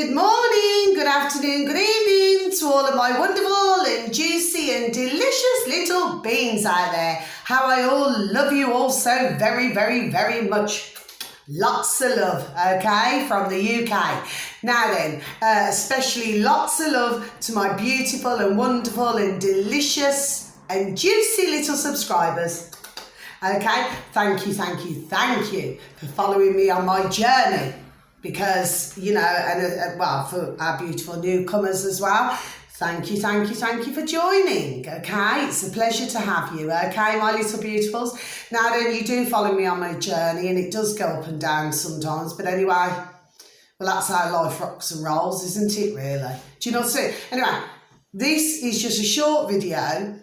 Good morning, good afternoon, good evening to all of my wonderful and juicy and delicious little beans out there. How I all love you all so very, very, very much. Lots of love, okay, from the UK. Now then, especially lots of love to my beautiful and wonderful and delicious and juicy little subscribers. Okay, thank you for following me on my journey. Because, you know, and well, for our beautiful newcomers as well, thank you for joining, okay? It's a pleasure to have you, okay, my little beautifuls? Now then, you do follow me on my journey, and it does go up and down sometimes, but anyway, well, that's how life rocks and rolls, isn't it, really? Do you know what I'm saying? Anyway, this is just a short video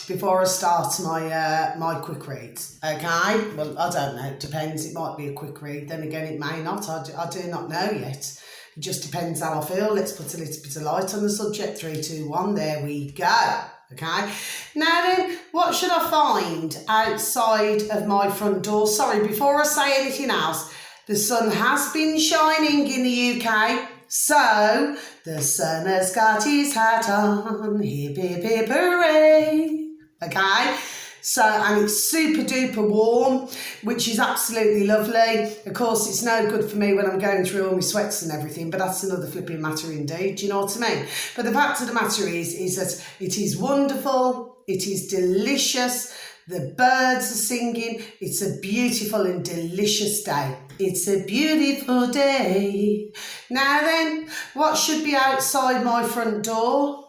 before I start my quick reads, okay? Well, I don't know, it depends. It might be a quick read, then again it may not. I do not know yet. It just depends how I feel. Let's put a little bit of light on the subject. 3, 2, 1, there we go, okay? Now then, what should I find outside of my front door? Sorry, before I say anything else, the sun has been shining in the UK. So, the sun has got his hat on, hip, hip, hip, hooray. Okay, so, and it's super duper warm, which is absolutely lovely. Of course, it's no good for me when I'm going through all my sweats and everything, but that's another flipping matter indeed, do you know what I mean? But the fact of the matter is that it is wonderful, it is delicious, the birds are singing, it's a beautiful and delicious day. It's a beautiful day. Now then, what should be outside my front door?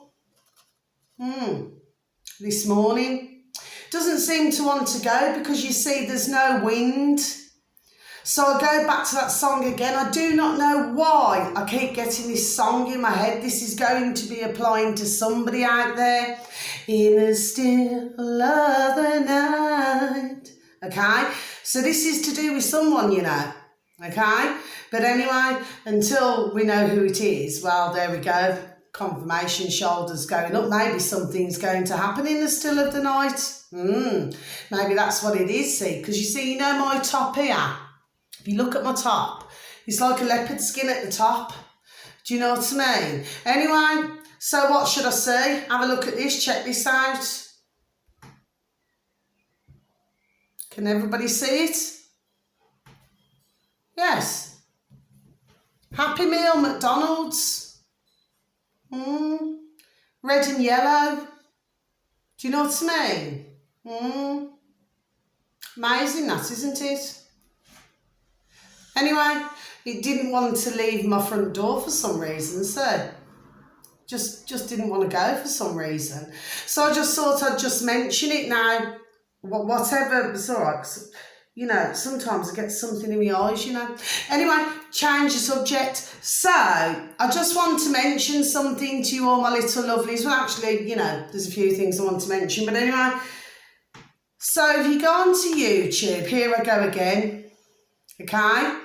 This morning. Doesn't seem to want to go because you see there's no wind. So I go back to that song again. I do not know why I keep getting this song in my head. This is going to be applying to somebody out there. In a still of the night. Okay? So this is to do with someone, you know. Okay? But anyway, until we know who it is, well, there we go. Confirmation, shoulders going up. Maybe something's going to happen in the still of the night. Maybe that's what it is, see. Because you see, you know my top here? If you look at my top, it's like a leopard skin at the top. Do you know what I mean? Anyway, so what should I see? Have a look at this, check this out. Can everybody see it? Yes. Happy Meal McDonald's. Red and yellow. Do you know what I mean? Amazing that, isn't it? Anyway, it didn't want to leave my front door for some reason, so just didn't want to go for some reason. So I just thought I'd just mention it now. Whatever, it's all right. You know, sometimes I get something in my eyes, you know. Anyway, change the subject. So, I just want to mention something to you all, my little lovelies. Well, actually, you know, there's a few things I want to mention. But anyway, so if you go onto YouTube, here I go again. Okay?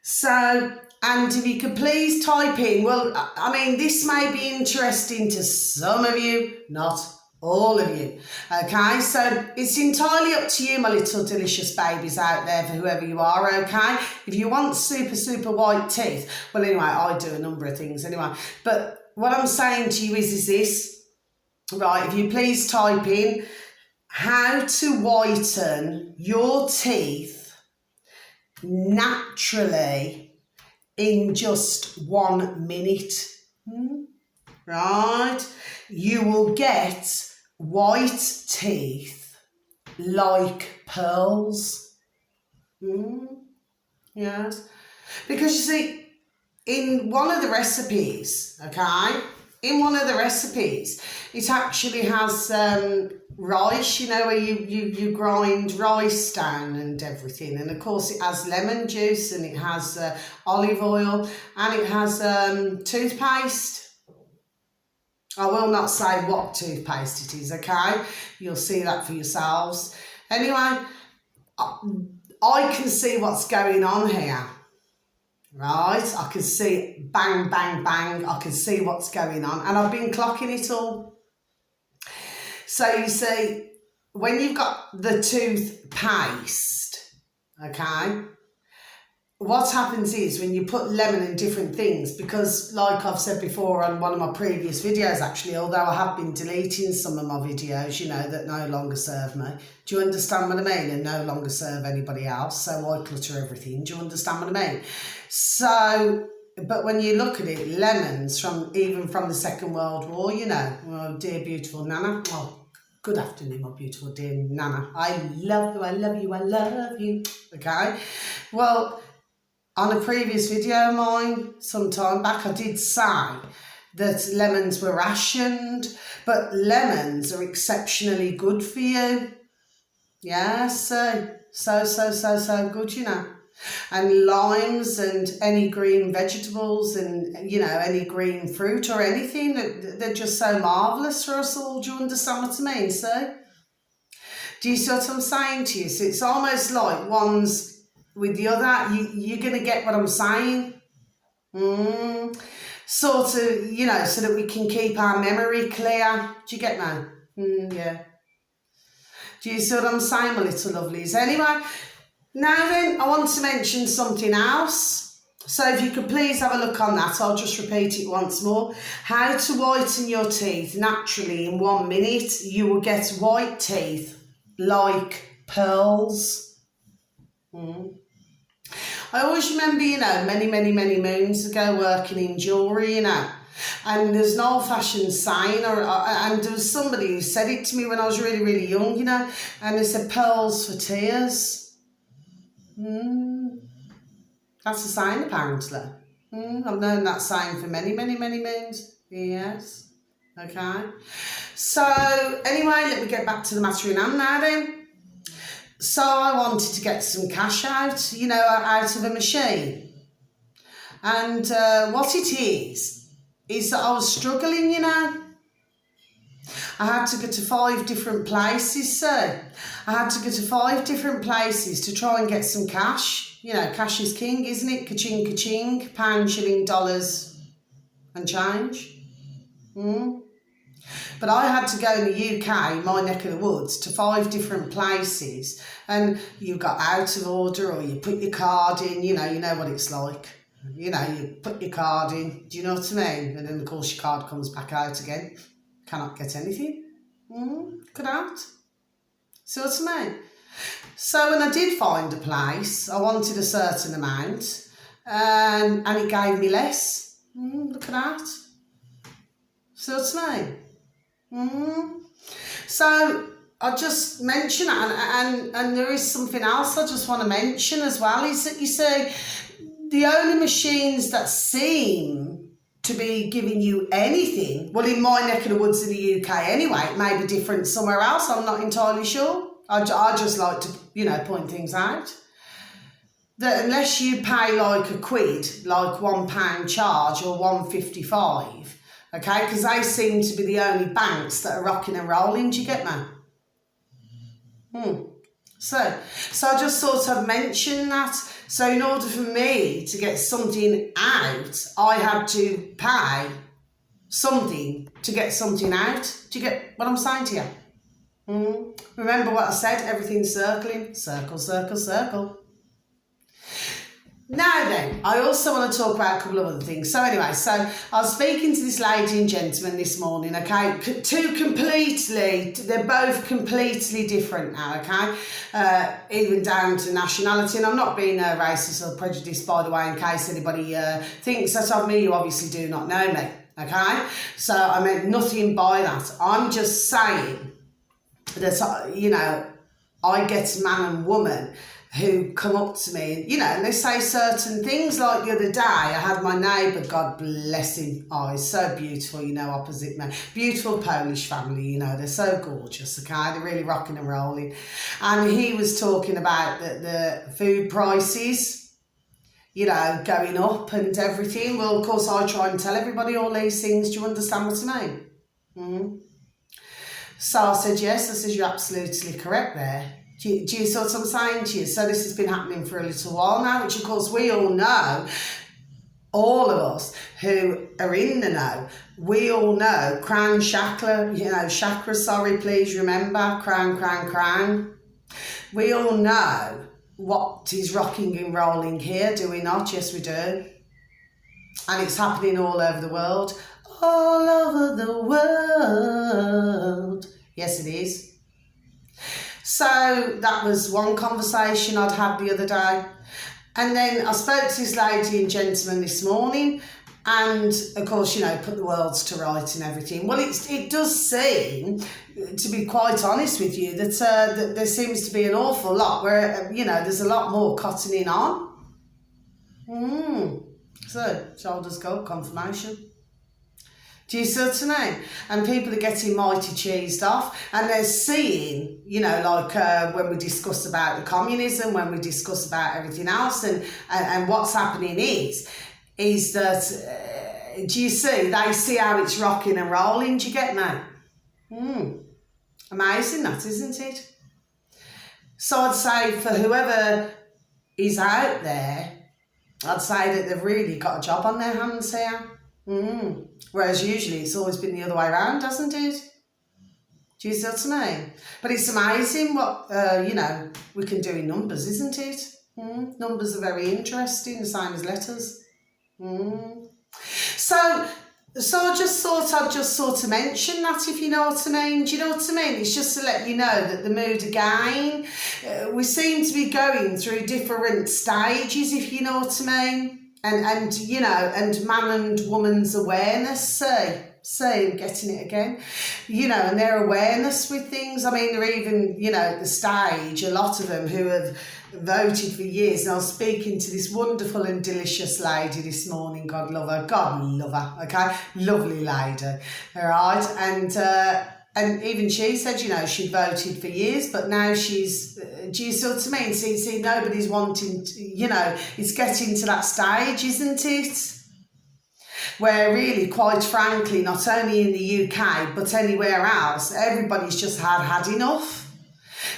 So, and if you could please type in, well, I mean, this may be interesting to some of you, not all of you, okay? So it's entirely up to you, my little delicious babies out there, for whoever you are, okay? If you want super white teeth, well, anyway, I do a number of things anyway. But what I'm saying to you is this, right? If you please type in how to whiten your teeth naturally in just 1 minute, right? You will get white teeth like pearls. Yes. Because you see, in one of the recipes, okay, it actually has rice, you know, where you grind rice down and everything. And of course it has lemon juice, and it has olive oil, and it has toothpaste. I will not say what toothpaste it is, okay? You'll see that for yourselves. Anyway, I can see what's going on here, right? I can see bang, bang, bang. I can see what's going on, and I've been clocking it all. So you see, when you've got the toothpaste, okay, what happens is when you put lemon in different things, because like I've said before on one of my previous videos actually, although I have been deleting some of my videos, you know, that no longer serve me. Do you understand what I mean? And no longer serve anybody else. So I clutter everything. Do you understand what I mean? So, but when you look at it, lemons even from the Second World War, you know, oh, dear beautiful Nana. Oh, good afternoon, my beautiful dear Nana. I love you, I love you, I love you. Okay? Well, on a previous video of mine, some time back, I did say that lemons were rationed, but lemons are exceptionally good for you. Yes, so good, you know. And limes and any green vegetables and, you know, any green fruit or anything, they're just so marvellous for us all. Do you understand what I mean? So, do you see what I'm saying to you? So it's almost like one's with the other, you're going to get what I'm saying. Sort of, you know, so that we can keep our memory clear. Do you get me? Yeah. Do you see what I'm saying, my little lovelies? Anyway, now then, I want to mention something else. So if you could please have a look on that, I'll just repeat it once more. How to whiten your teeth naturally in 1 minute. You will get white teeth like pearls. I always remember, you know, many moons ago working in jewellery, you know, and there's an old-fashioned saying, and there was somebody who said it to me when I was really young, you know, and they said pearls for tears. That's a saying, apparently. I've known that saying for many moons. Yes. Okay. So, anyway, let me get back to the matter in hand now then. So I wanted to get some cash out, you know, out of a machine. And what it is that I was struggling, you know. I had to go to 5 different places, so I had to go to 5 different places to try and get some cash. You know, cash is king, isn't it? Ka-ching, ka-ching, pound, shilling, dollars and change. But I had to go in the UK, my neck of the woods, to 5 different places, and you got out of order or you put your card in, you know what it's like. You know, you put your card in, do you know what I mean? And then, of course, your card comes back out again. Cannot get anything. Could out. See what I mean? So when I did find a place, I wanted a certain amount, and it gave me less. Look at that. See what I mean? So I'll just mention it, and there is something else I just want to mention as well, is that you see, the only machines that seem to be giving you anything, well, in my neck of the woods in the UK anyway, it may be different somewhere else, I'm not entirely sure. I just like to, you know, point things out. That unless you pay like a quid, like £1 charge or £1.55, okay, because they seem to be the only banks that are rocking and rolling, do you get me? So I just thought I'd mention that. So in order for me to get something out, I had to pay something to get something out. Do you get what I'm saying to you? Remember what I said, everything's circling, circle, circle, circle. Now then, I also want to talk about a couple of other things. So anyway, so I was speaking to this lady and gentleman this morning, okay? They're both completely different now, okay? Even down to nationality, and I'm not being racist or prejudiced, by the way, in case anybody thinks that of me. You obviously do not know me, okay? So I meant nothing by that. I'm just saying that, you know, I get man and woman who come up to me and, you know, and they say certain things. Like the other day, I had my neighbour, God bless him, oh, he's so beautiful, you know, opposite me. Beautiful Polish family, you know, they're so gorgeous, okay? They're really rocking and rolling. And he was talking about the food prices, you know, going up and everything. Well, of course, I try and tell everybody all these things. Do you understand what I mean? So I said, yes. I said, you're absolutely correct there. Do you see what I'm saying to you? So this has been happening for a little while now, which of course we all know, all of us who are in the know, we all know crown chakra, you know, chakra, sorry, please remember, crown. We all know what is rocking and rolling here, do we not? Yes, we do. And it's happening all over the world. All over the world. Yes, it is. So that was one conversation I'd had the other day. And then I spoke to this lady and gentleman this morning, and of course, you know, put the worlds to rights and everything. Well, it does seem, to be quite honest with you, that there seems to be an awful lot where, you know, there's a lot more cottoning on. So, shoulders go up, confirmation. Do you see what I mean? And people are getting mighty cheesed off, and they're seeing, you know, like when we discuss about the communism, when we discuss about everything else, and what's happening is that, do you see, they see how it's rocking and rolling, do you get me? Amazing that, isn't it? So I'd say for whoever is out there, I'd say that they've really got a job on their hands here. Whereas usually it's always been the other way around, hasn't it? Do you see what I mean? But it's amazing what, you know, we can do in numbers, isn't it? Numbers are very interesting, the same as letters. So I just thought I'd just sort of mention that, if you know what I mean. Do you know what I mean? It's just to let you know that the mood again, we seem to be going through different stages, if you know what I mean. And you know, and man and woman's awareness, say, I'm getting it again, you know, and their awareness with things. I mean, they're even, you know, at the stage, a lot of them who have voted for years. And I was speaking to this wonderful and delicious lady this morning, God love her, okay, lovely lady, all right, and even she said, you know, she voted for years, but now she's, do you see what I mean? See, nobody's wanting to, you know, it's getting to that stage, isn't it? Where really, quite frankly, not only in the UK, but anywhere else, everybody's just had enough.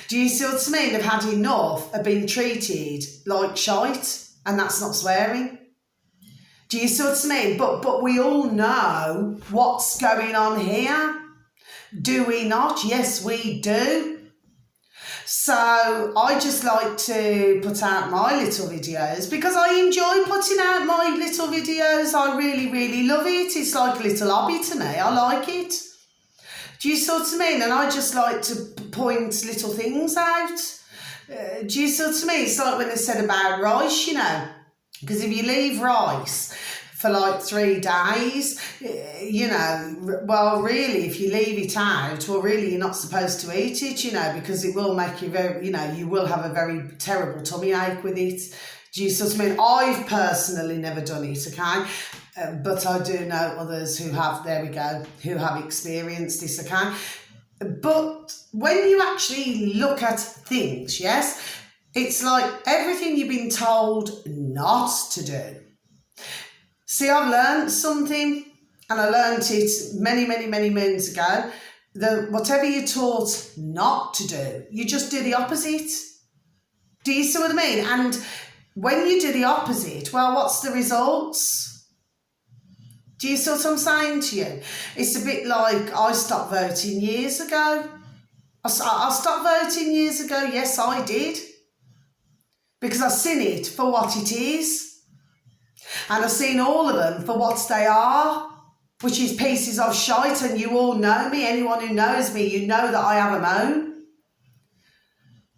Do you see what I mean? They've had enough of being treated like shite, and that's not swearing. Do you see what I mean? But we all know what's going on here. Do we not? Yes, we do. So I just like to put out my little videos because I enjoy putting out my little videos. I really, really love it. It's like a little hobby to me. I like it. Do you see what I mean? And I just like to point little things out. Do you see what I mean? It's like when they said about rice, you know, because if you leave rice for like 3 days, you know, well, really, if you leave it out, well, really, you're not supposed to eat it, you know, because it will make you very, you know, you will have a very terrible tummy ache with it. Do you see what I mean? I've personally never done it, okay? But I do know others who have, there we go, who have experienced this, okay? But when you actually look at things, yes, it's like everything you've been told not to do. See, I've learned something, and I learned it many, many, many moons ago, that whatever you're taught not to do, you just do the opposite. Do you see what I mean? And when you do the opposite, well, what's the results? Do you see what I'm saying to you? It's a bit like I stopped voting years ago. I stopped voting years ago, yes, I did. Because I've seen it for what it is. And I've seen all of them for what they are, which is pieces of shite, and you all know me. Anyone who knows me, you know that I have a moan.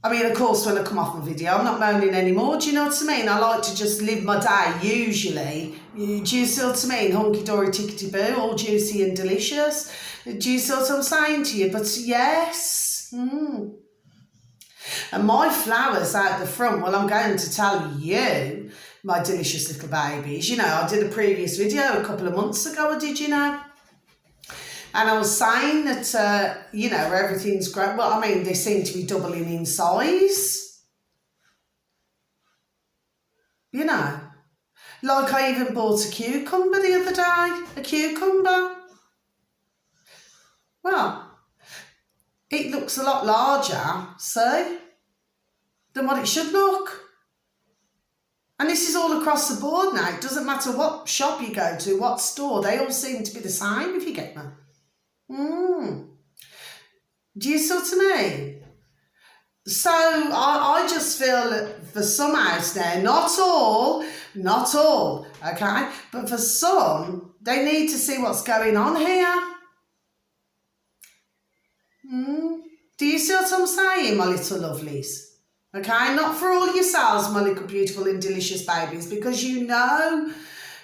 I mean, of course, when I come off my video, I'm not moaning anymore. Do you know what I mean? I like to just live my day, usually. Do you see what I mean? Hunky-dory, tickety-boo, all juicy and delicious. Do you see what I'm saying to you? But yes. And my flowers out the front, well, I'm going to tell you, my delicious little babies. You know, I did a previous video a couple of months ago, did you know? And I was saying that, you know, everything's great. Well, I mean, they seem to be doubling in size. You know, like I even bought a cucumber the other day. A cucumber. Well, it looks a lot larger, see, than what it should look. And this is all across the board now. It doesn't matter what shop you go to, what store, they all seem to be the same, if you get me. Do you see what I mean? So I just feel that for some out there, not all, okay, but for some, they need to see what's going on here. Do you see what I'm saying, my little lovelies? Okay, not for all yourselves, my little beautiful and delicious babies, because you know,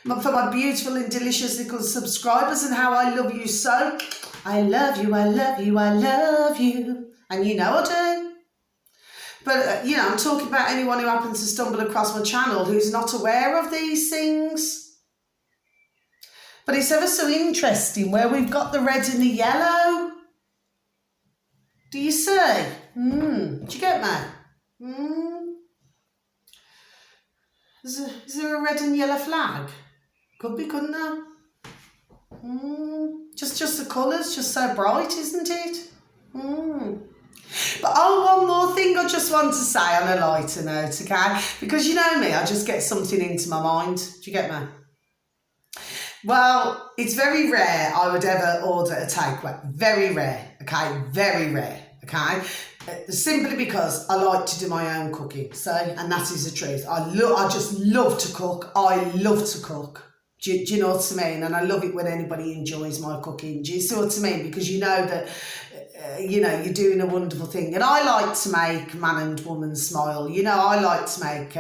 for my beautiful and delicious little subscribers and how I love you so. I love you, I love you, I love you. And you know I do. But, you know, I'm talking about anyone who happens to stumble across my channel who's not aware of these things. But it's ever so interesting where we've got the red and the yellow. Do you see? Do you get me? Is there a red and yellow flag? Could be, couldn't there? Just the colours, just so bright, isn't it? But one more thing I just want to say on a lighter note, okay? Because you know me, I just get something into my mind. Do you get me? Well, it's very rare I would ever order a takeaway. Very rare, okay? Very rare, okay? Simply because I like to do my own cooking. So, and that is the truth. I just love to cook. I love to cook. Do you know what I mean? And I love it when anybody enjoys my cooking. Do you see what I mean? Because you know that, you know, you're doing a wonderful thing. And I like to make man and woman smile. You know, I like to make,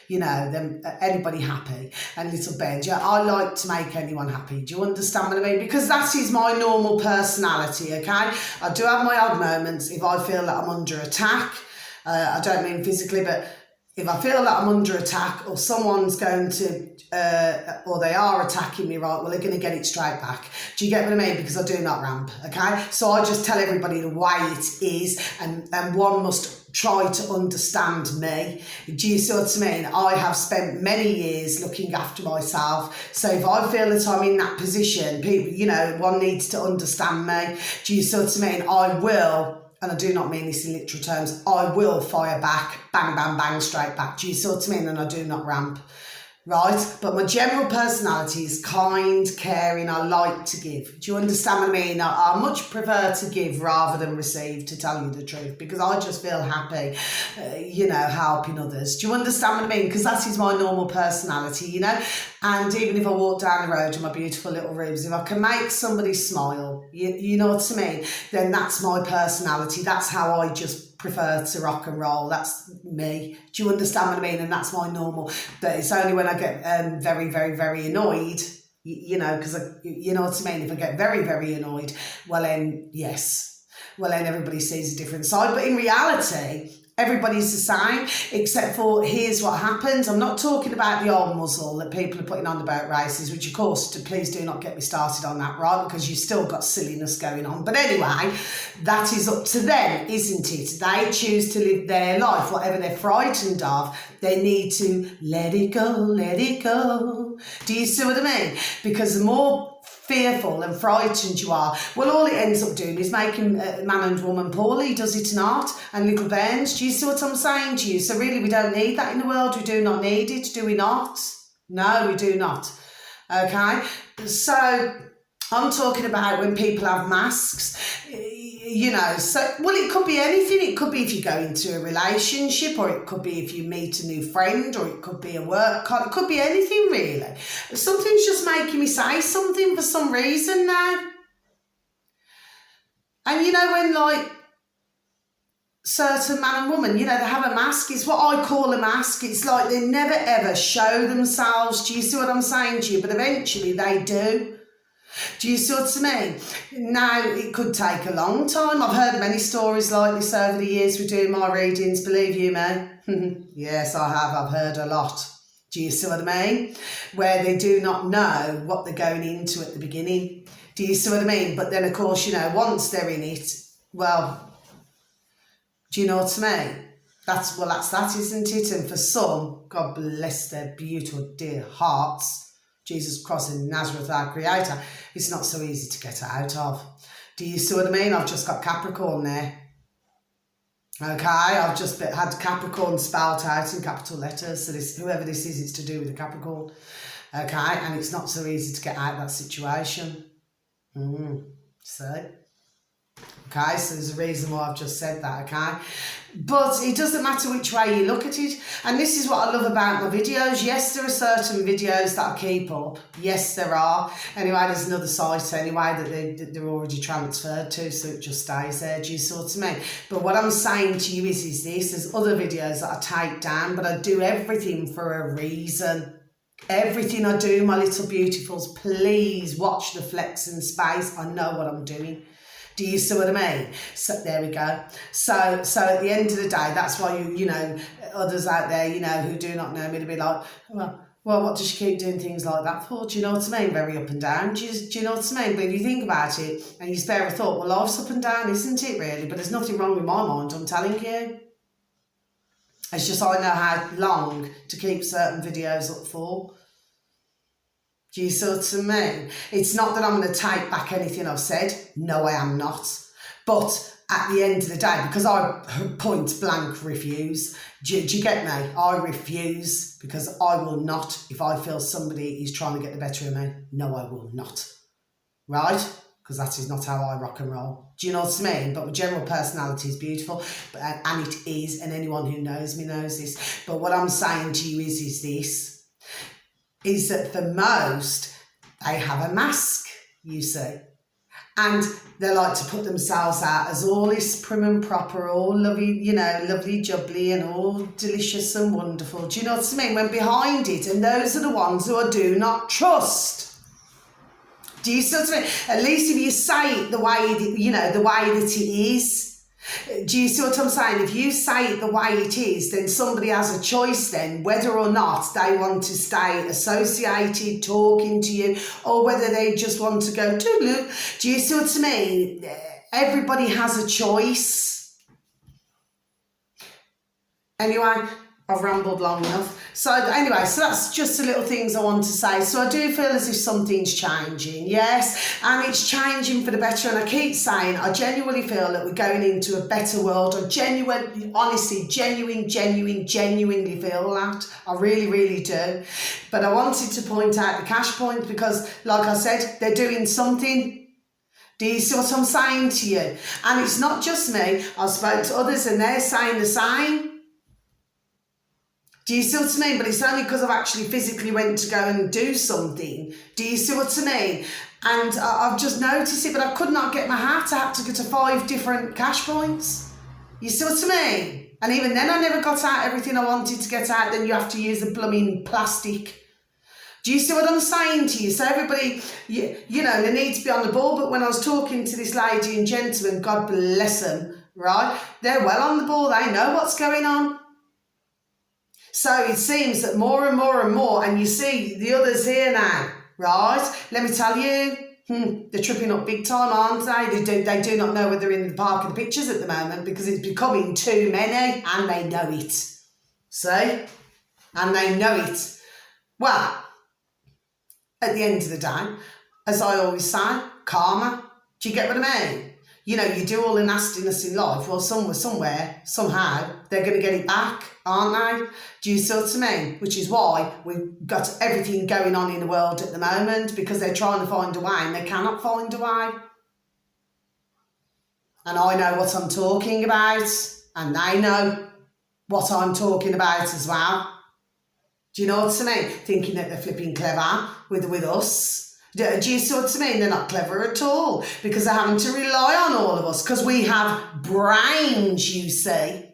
you know, anybody happy. And little Benja, I like to make anyone happy. Do you understand what I mean? Because that is my normal personality, okay? I do have my odd moments if I feel that I'm under attack. I don't mean physically, but if I feel that I'm under attack or someone's going to, or they are attacking me, right, well, they're going to get it straight back. Do you get what I mean? Because I do not ramp, okay? So I just tell everybody the way it is, and one must try to understand me. Do you see what I mean? I have spent many years looking after myself. So if I feel that I'm in that position, people, you know, one needs to understand me. Do you see what I mean? I will. And I do not mean this in literal terms, I will fire back, bang, bang, bang, straight back. Do you see what I mean? And I do not ramp, right? But my general personality is kind, caring, I like to give. Do you understand what I mean? I much prefer to give rather than receive, to tell you the truth, because I just feel happy, you know, helping others. Do you understand what I mean? Because that is my normal personality, you know? And even if I walk down the road in my beautiful little rooms, if I can make somebody smile, you know what I mean, then that's my personality. That's how I just prefer to rock and roll. That's me. Do you understand what I mean? And that's my normal. But it's only when I get very, very, very annoyed, you know, because you know what I mean? If I get very, very annoyed, well then, yes. Well then everybody sees a different side. But in reality, everybody's the same, except for here's what happens. I'm not talking about the old muzzle that people are putting on the boat races, which of course, please do not get me started on that, right? Because you've still got silliness going on. But anyway, that is up to them, isn't it? They choose to live their life, whatever they're frightened of. They need to let it go, let it go. Do you see what I mean? Because the more fearful and frightened you are, well, all it ends up doing is making man and woman poorly, does it not? And little bairns, do you see what I'm saying to you? So really, we don't need that in the world. We do not need it, do we not? No, we do not. Okay? So I'm talking about when people have masks, you know, so, well, it could be anything. It could be if you go into a relationship, or it could be if you meet a new friend, or it could be a work card. It could be anything, really. Something's just making me say something for some reason now. And, you know, when, like, certain man and woman, you know, they have a mask. It's what I call a mask. It's like they never, ever show themselves. Do you see what I'm saying to you? But eventually they do. Do you see what I mean? Now, it could take a long time. I've heard many stories like this over the years with doing my readings, believe you me. Yes, I have. I've heard a lot. Do you see what I mean? Where they do not know what they're going into at the beginning. Do you see what I mean? But then, of course, you know, once they're in it, well, do you know what I mean? That's that, isn't it? And for some, God bless their beautiful, dear hearts, Jesus Christ in Nazareth, our Creator, it's not so easy to get out of. Do you see what I mean? I've just got Capricorn there. Okay, I've just had Capricorn spelled out in capital letters. So this, whoever this is, it's to do with the Capricorn. Okay, and it's not so easy to get out of that situation. So, Okay, so there's a reason why I've just said that, okay? But it doesn't matter which way you look at it. And this is what I love about my videos. Yes, there are certain videos that I keep up. Yes, there are. Anyway, there's another site anyway that they're already transferred to, so it just stays there. Do you see what I mean? But what I'm saying to you is this. There's other videos that I take down, but I do everything for a reason. Everything I do, my little beautifuls, please watch the flex and space. I know what I'm doing. Do you see what I mean? So there we go. So at the end of the day, that's why you know, others out there, you know, who do not know me to be like, well, what does she keep doing things like that for? Do you know what I mean? Very up and down. Do you know what I mean? But if you think about it and you spare a thought, well, life's up and down, isn't it really? But there's nothing wrong with my mind, I'm telling you. It's just I know how long to keep certain videos up for. Do you see what I mean? It's not that I'm going to take back anything I've said. No, I am not. But at the end of the day, because I point blank refuse, do you get me? I refuse because I will not, if I feel somebody is trying to get the better of me, no, I will not. Right? Because that is not how I rock and roll. Do you know what I mean? But my general personality is beautiful, and it is, and anyone who knows me knows this. But what I'm saying to you is this. Is that for most, they have a mask, you see. And they like to put themselves out as all this prim and proper, all lovely, you know, lovely jubbly and all delicious and wonderful. Do you know what I mean? When behind it, and those are the ones who I do not trust. Do you see what I mean? At least if you say it the way that, you know, the way that it is. Do you see what I'm saying? If you say it the way it is, then somebody has a choice then whether or not they want to stay associated, talking to you, or whether they just want to go toodaloo. Do you see what I mean? Everybody has a choice. Anyway, I've rambled long enough. So anyway, so that's just the little things I want to say. So I do feel as if something's changing, yes, and it's changing for the better. And I keep saying, I genuinely feel that we're going into a better world. I genuinely feel that. I really, really do. But I wanted to point out the cash point because, like I said, they're doing something. Do you see what I'm saying to you? And it's not just me. I spoke to others and they're saying the same. Do you see what I mean? But it's only because I've actually physically went to go and do something. Do you see what I mean? And I've just noticed it, but I could not get my hat. I had to go to 5 different cash points. You see what I mean? And even then I never got out everything I wanted to get out. Then you have to use the blooming plastic. Do you see what I'm saying to you? So everybody, you know, they need to be on the ball. But when I was talking to this lady and gentleman, God bless them, right? They're well on the ball. They know what's going on. So it seems that more and more and more, and you see the others here now, right? Let me tell you, they're tripping up big time, aren't they? They do not know whether they're in the park of the pictures at the moment because it's becoming too many and they know it. See? And they know it. Well, at the end of the day, as I always say, karma. Do you get what I mean? You know, you do all the nastiness in life, well, somewhere, somehow, they're going to get it back, aren't they? Do you see what I mean? Which is why we've got everything going on in the world at the moment, because they're trying to find a way and they cannot find a way. And I know what I'm talking about, and they know what I'm talking about as well. Do you know what I mean? Thinking that they're flipping clever with us. Do you see what I mean? They're not clever at all because they're having to rely on all of us because we have brains, you see.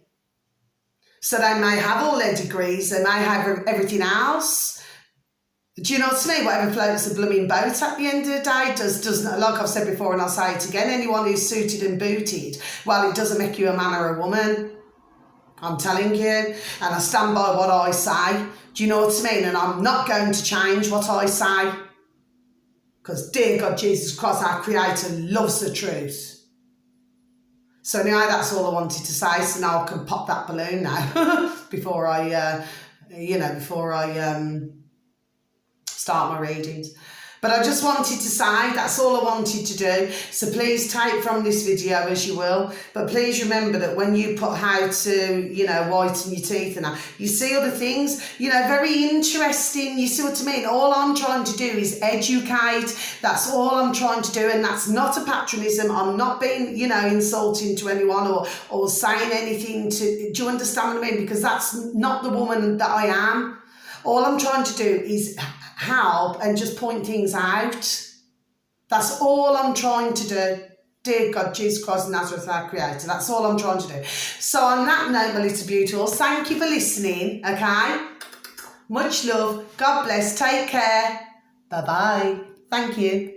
So they may have all their degrees, they may have everything else. Do you know what I mean? Whatever floats the blooming boat at the end of the day doesn't, like I've said before and I'll say it again, anyone who's suited and booted, well, it doesn't make you a man or a woman. I'm telling you, and I stand by what I say. Do you know what I mean? And I'm not going to change what I say. Because dear God, Jesus Christ, our Creator loves the truth. So anyway, that's all I wanted to say. So now I can pop that balloon now before I, start my readings. But I just wanted to say, that's all I wanted to do. So please take from this video as you will. But please remember that when you put how to, you know, whiten your teeth and that, you see other things, you know, very interesting. You see what I mean? All I'm trying to do is educate. That's all I'm trying to do. And that's not a patronism. I'm not being, you know, insulting to anyone or saying anything to, do you understand what I mean? Because that's not the woman that I am. All I'm trying to do is help and just point things out. That's all I'm trying to do. Dear God, Jesus Christ, Nazareth, our Creator. That's all I'm trying to do. So on that note, my little beautifuls, thank you for listening, okay? Much love. God bless. Take care. Bye-bye. Thank you.